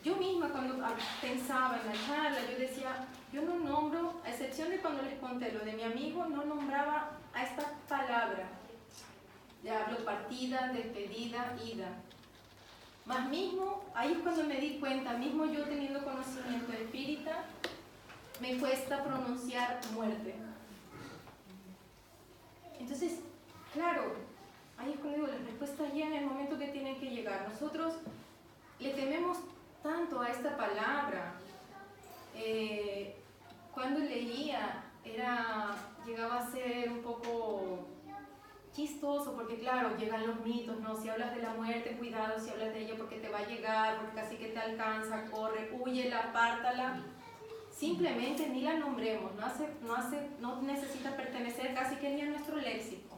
yo misma cuando pensaba en la charla, yo decía, yo no nombro, a excepción de cuando les conté lo de mi amigo, no nombraba a esta palabra. Ya hablo partida, despedida, ida. Más mismo, ahí es cuando me di cuenta, mismo yo teniendo conocimiento espírita, me cuesta pronunciar muerte. Entonces, claro, ahí es cuando digo, las respuestas llegan en el momento que tienen que llegar. Nosotros le tememos tanto a esta palabra. Cuando leía, llegaba a ser un poco chistoso, porque claro, llegan los mitos, ¿no? Si hablas de la muerte, cuidado, si hablas de ella porque te va a llegar, porque casi que te alcanza, corre, húyela, apártala. Simplemente ni la nombremos, no necesita pertenecer casi que ni a nuestro léxico.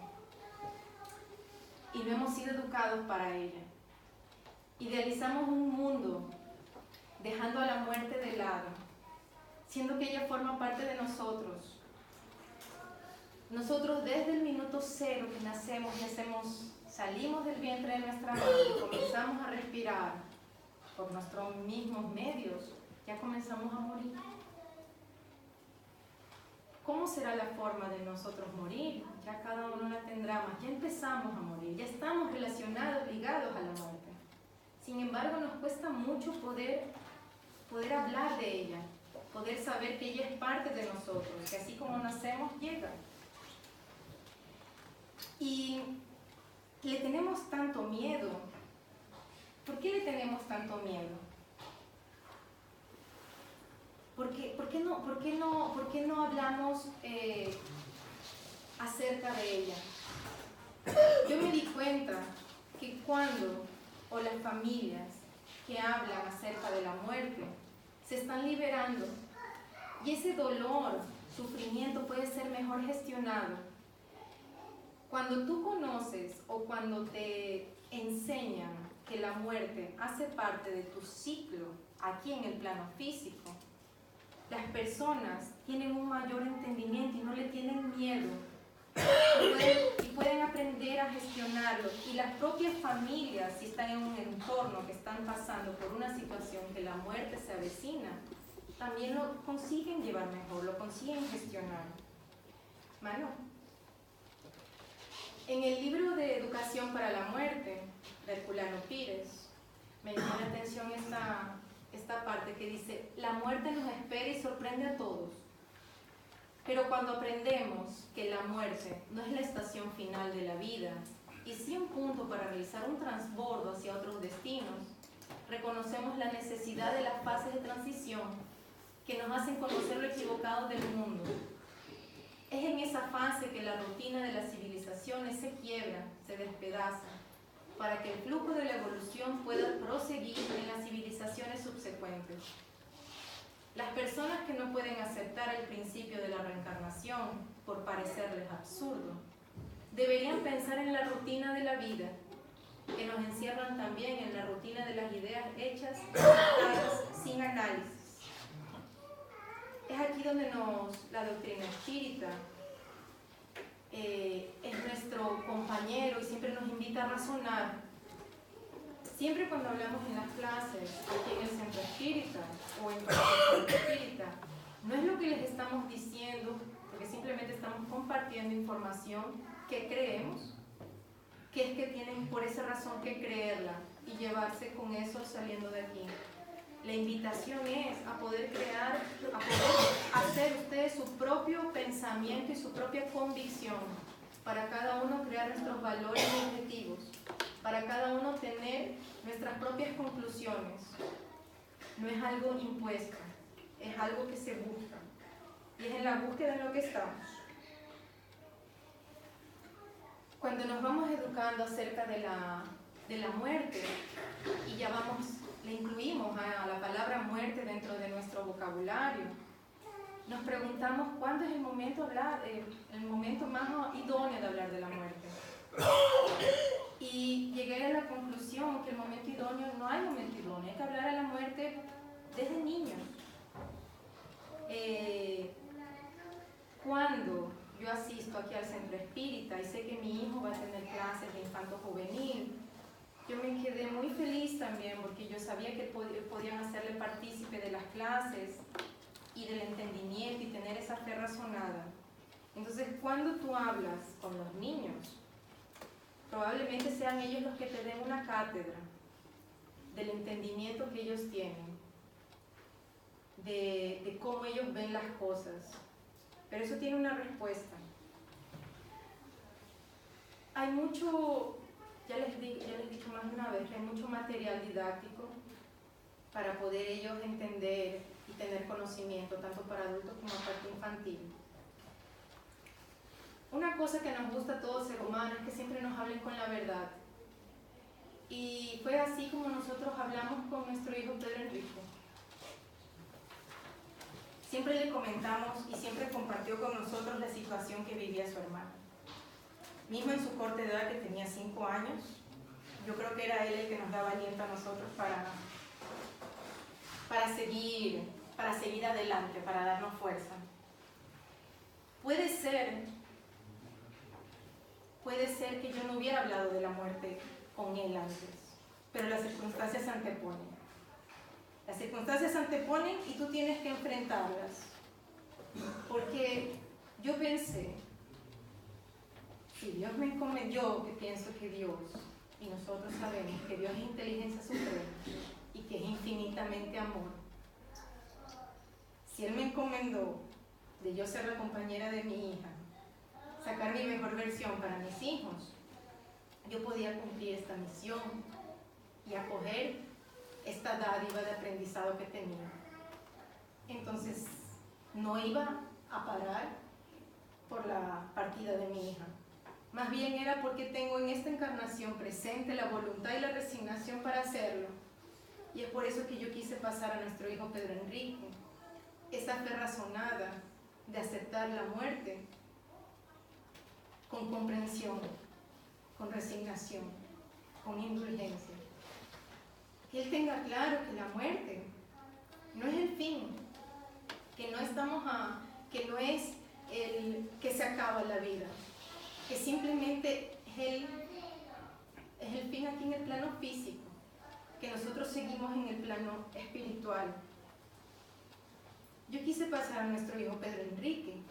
Y no hemos sido educados para ella. Idealizamos un mundo dejando a la muerte de lado, siendo que ella forma parte de nosotros. Nosotros desde el minuto cero que nacemos y salimos del vientre de nuestra madre y comenzamos a respirar por nuestros mismos medios, ya comenzamos a morir. ¿Cómo será la forma de nosotros morir? Ya cada uno la tendrá más, ya empezamos a morir, ya estamos relacionados, ligados a la muerte. Sin embargo, nos cuesta mucho poder hablar de ella, poder saber que ella es parte de nosotros, que así como nacemos, llega. Y le tenemos tanto miedo. ¿Por qué le tenemos tanto miedo? ¿Por qué no hablamos acerca de ella? Yo me di cuenta que o las familias que hablan acerca de la muerte se están liberando, y ese dolor, sufrimiento puede ser mejor gestionado cuando tú conoces o cuando te enseñan que la muerte hace parte de tu ciclo aquí en el plano físico. Las personas tienen un mayor entendimiento y no le tienen miedo y pueden aprender a gestionarlo. Y las propias familias, si están en un entorno que están pasando por una situación que la muerte se avecina, también lo consiguen llevar mejor, lo consiguen gestionar. Mano, en el libro de Educación para la Muerte, de Herculano Pires, me llamó la atención esta parte que dice: la muerte nos espera y sorprende a todos, pero cuando aprendemos que la muerte no es la estación final de la vida, y sí un punto para realizar un transbordo hacia otros destinos, reconocemos la necesidad de las fases de transición que nos hacen conocer lo equivocado del mundo. Es en esa fase que la rutina de las civilizaciones se quiebra, se despedaza, para que el flujo de la evolución pueda proseguir en las civilizaciones subsecuentes. Las personas que no pueden aceptar el principio de la reencarnación por parecerles absurdo, deberían pensar en la rutina de la vida, que nos encierran también en la rutina de las ideas hechas, sin análisis. Es aquí donde la doctrina espírita es nuestro compañero y siempre nos invita a razonar. Siempre cuando hablamos en las clases, aquí en el centro espírita o en el centro espírita, no es lo que les estamos diciendo, porque simplemente estamos compartiendo información que creemos, que es que tienen por esa razón que creerla y llevarse con eso saliendo de aquí. La invitación es a poder crear, a poder hacer ustedes su propio pensamiento y su propia convicción, para cada uno crear nuestros valores y objetivos, para cada uno tener nuestras propias conclusiones. No es algo impuesto, es algo que se busca, y es en la búsqueda en lo que estamos. Cuando nos vamos educando acerca de la de la muerte, y ya le incluimos a la palabra muerte dentro de nuestro vocabulario, nos preguntamos cuándo es el momento más idóneo de hablar de la muerte. Y llegué a la conclusión que el momento idóneo, no hay momento idóneo, hay que hablar a la muerte desde niños. Cuando yo asisto aquí al centro espírita y sé que mi hijo va a tener clases de infanto juvenil, yo me quedé muy feliz también porque yo sabía que podían hacerle partícipe de las clases y del entendimiento y tener esa fe razonada. Entonces, cuando tú hablas con los niños, probablemente sean ellos los que te den una cátedra del entendimiento que ellos tienen, de cómo ellos ven las cosas. Pero eso tiene una respuesta. Hay mucho, ya les he dicho más de una vez, hay mucho material didáctico para poder ellos entender y tener conocimiento, tanto para adultos como para infantil. Una cosa que nos gusta a todo ser humano es que siempre nos hablen con la verdad. Y fue así como nosotros hablamos con nuestro hijo Pedro Enrique. Siempre le comentamos y siempre compartió con nosotros la situación que vivía su hermano. Mismo en su corta edad, que tenía 5 años, yo creo que era él el que nos daba aliento a nosotros para seguir adelante, para darnos fuerza. Puede ser que yo no hubiera hablado de la muerte con él antes, pero las circunstancias se anteponen. Las circunstancias se anteponen y tú tienes que enfrentarlas. Porque yo pensé, si Dios me encomendó, que pienso que Dios, y nosotros sabemos que Dios es inteligencia suprema y que es infinitamente amor. Si Él me encomendó de yo ser la compañera de mi hija, sacar mi mejor versión para mis hijos, yo podía cumplir esta misión y acoger esta dádiva de aprendizado que tenía. Entonces, no iba a parar por la partida de mi hija. Más bien era porque tengo en esta encarnación presente la voluntad y la resignación para hacerlo. Y es por eso que yo quise pasar a nuestro hijo Pedro Enrique esa fe razonada de aceptar la muerte con comprensión, con resignación, con indulgencia. Que él tenga claro que la muerte no es el fin, que no es el que se acaba la vida, que simplemente es el fin aquí en el plano físico, que nosotros seguimos en el plano espiritual. Yo quise pasar a nuestro hijo Pedro Enrique,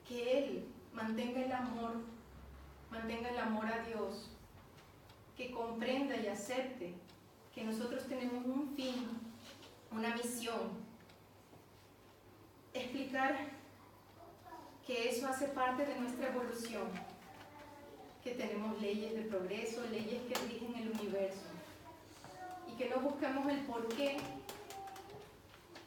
que él mantenga el amor a Dios, que comprenda y acepte que nosotros tenemos un fin, una misión. Explicar que eso hace parte de nuestra evolución, que tenemos leyes de progreso, leyes que rigen el universo, y que no buscamos el porqué,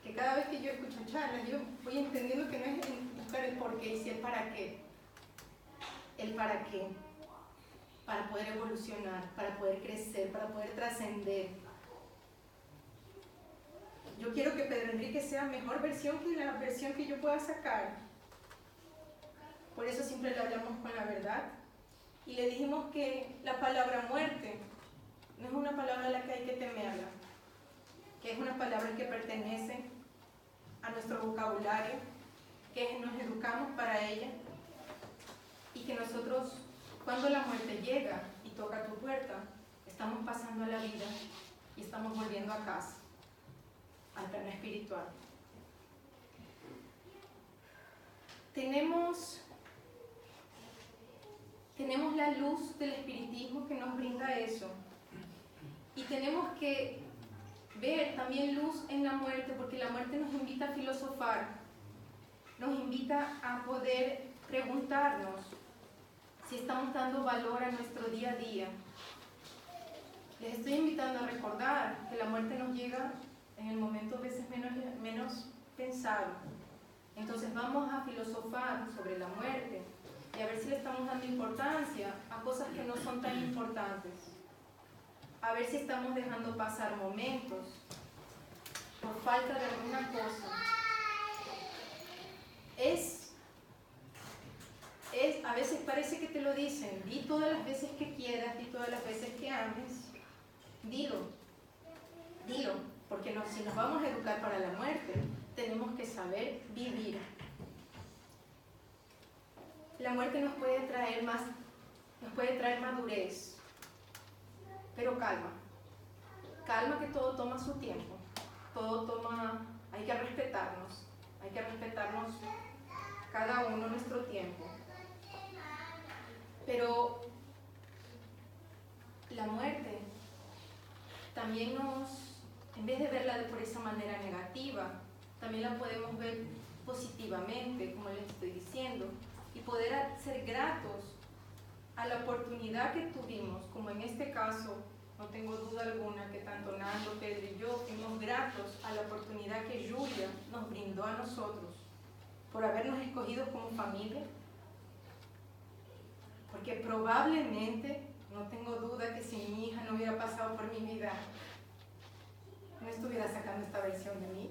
que cada vez que yo escucho charlas, yo voy entendiendo que no es buscar el porqué, sino el para qué. El para qué. Para poder evolucionar, para poder crecer, para poder trascender. Yo quiero que Pedro Enrique sea mejor versión que la versión que yo pueda sacar. Por eso siempre le hablamos con la verdad. Y le dijimos que la palabra muerte no es una palabra a la que hay que temerla, que es una palabra que pertenece a nuestro vocabulario, que nos educamos para ella, y que nosotros, cuando la muerte llega y toca tu puerta, estamos pasando a la vida y estamos volviendo a casa, al plano espiritual. Tenemos la luz del espiritismo que nos brinda eso. Y tenemos que ver también luz en la muerte, porque la muerte nos invita a filosofar, nos invita a poder preguntarnos si estamos dando valor a nuestro día a día. Les estoy invitando a recordar que la muerte nos llega en el momento a veces menos pensado. Entonces vamos a filosofar sobre la muerte y a ver si le estamos dando importancia a cosas que no son tan importantes. A ver si estamos dejando pasar momentos por falta de alguna cosa. A veces parece que te lo dicen, di todas las veces que quieras, di todas las veces que ames, dilo, porque si nos vamos a educar para la muerte, tenemos que saber vivir. La muerte nos puede traer madurez, pero calma, que todo toma su tiempo, hay que respetarnos cada uno nuestro tiempo. Pero la muerte también en vez de verla por esa manera negativa, también la podemos ver positivamente, como les estoy diciendo, y poder ser gratos a la oportunidad que tuvimos, como en este caso, no tengo duda alguna que tanto Nando, Pedro y yo fuimos gratos a la oportunidad que Julia nos brindó a nosotros por habernos escogido como familia, porque probablemente, no tengo duda que si mi hija no hubiera pasado por mi vida, no estuviera sacando esta versión de mí,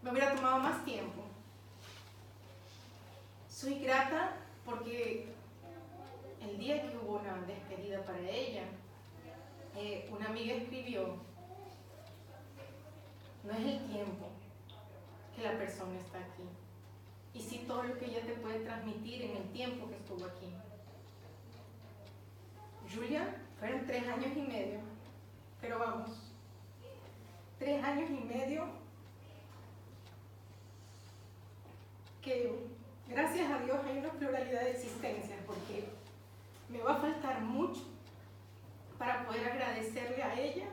me hubiera tomado más tiempo. Soy grata porque el día que hubo una despedida para ella, una amiga escribió, no es el tiempo que la persona está aquí, y sí todo lo que ella te puede transmitir en el tiempo que estuvo aquí. Julia, fueron 3 años y medio, pero vamos, 3 años y medio que gracias a Dios hay una pluralidad de existencias, porque me va a faltar mucho para poder agradecerle a ella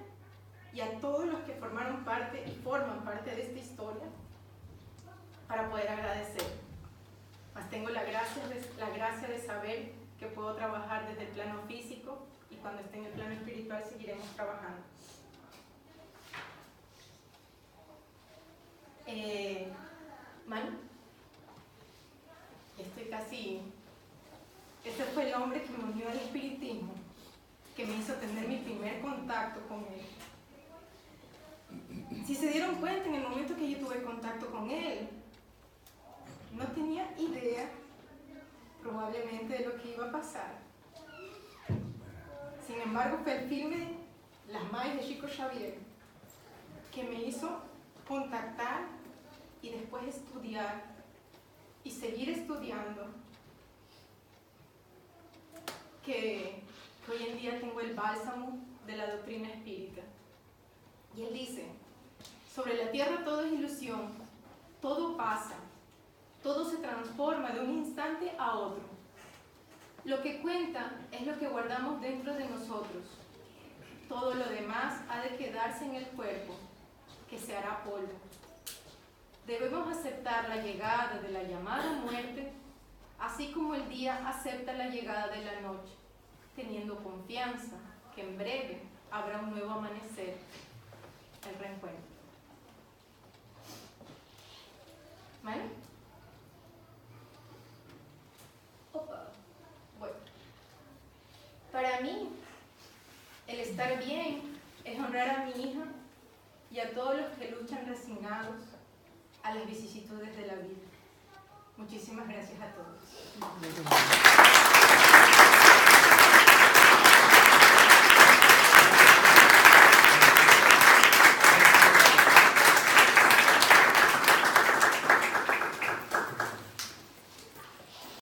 y a todos los que formaron parte y forman parte de esta historia, para poder agradecer. Mas tengo la gracia de saber que puedo trabajar desde el plano físico, y cuando esté en el plano espiritual seguiremos trabajando. Manu, estoy casi... Este fue el hombre que me unió al espiritismo, que me hizo tener mi primer contacto con él. Si se dieron cuenta, en el momento que yo tuve contacto con él, no tenía idea probablemente de lo que iba a pasar. Sin embargo, fue el filme Las Maes de Chico Xavier que me hizo contactar y después estudiar y seguir estudiando, que hoy en día tengo el bálsamo de la doctrina espírita. Y él dice, sobre la tierra todo es ilusión, todo pasa, todo se transforma de un instante a otro. Lo que cuenta es lo que guardamos dentro de nosotros. Todo lo demás ha de quedarse en el cuerpo, que se hará polvo. Debemos aceptar la llegada de la llamada muerte, así como el día acepta la llegada de la noche, teniendo confianza que en breve habrá un nuevo amanecer, el reencuentro. ¿Vale? Opa. Bueno, para mí, el estar bien es honrar a mi hija y a todos los que luchan resignados a las vicisitudes de la vida. Muchísimas gracias a todos.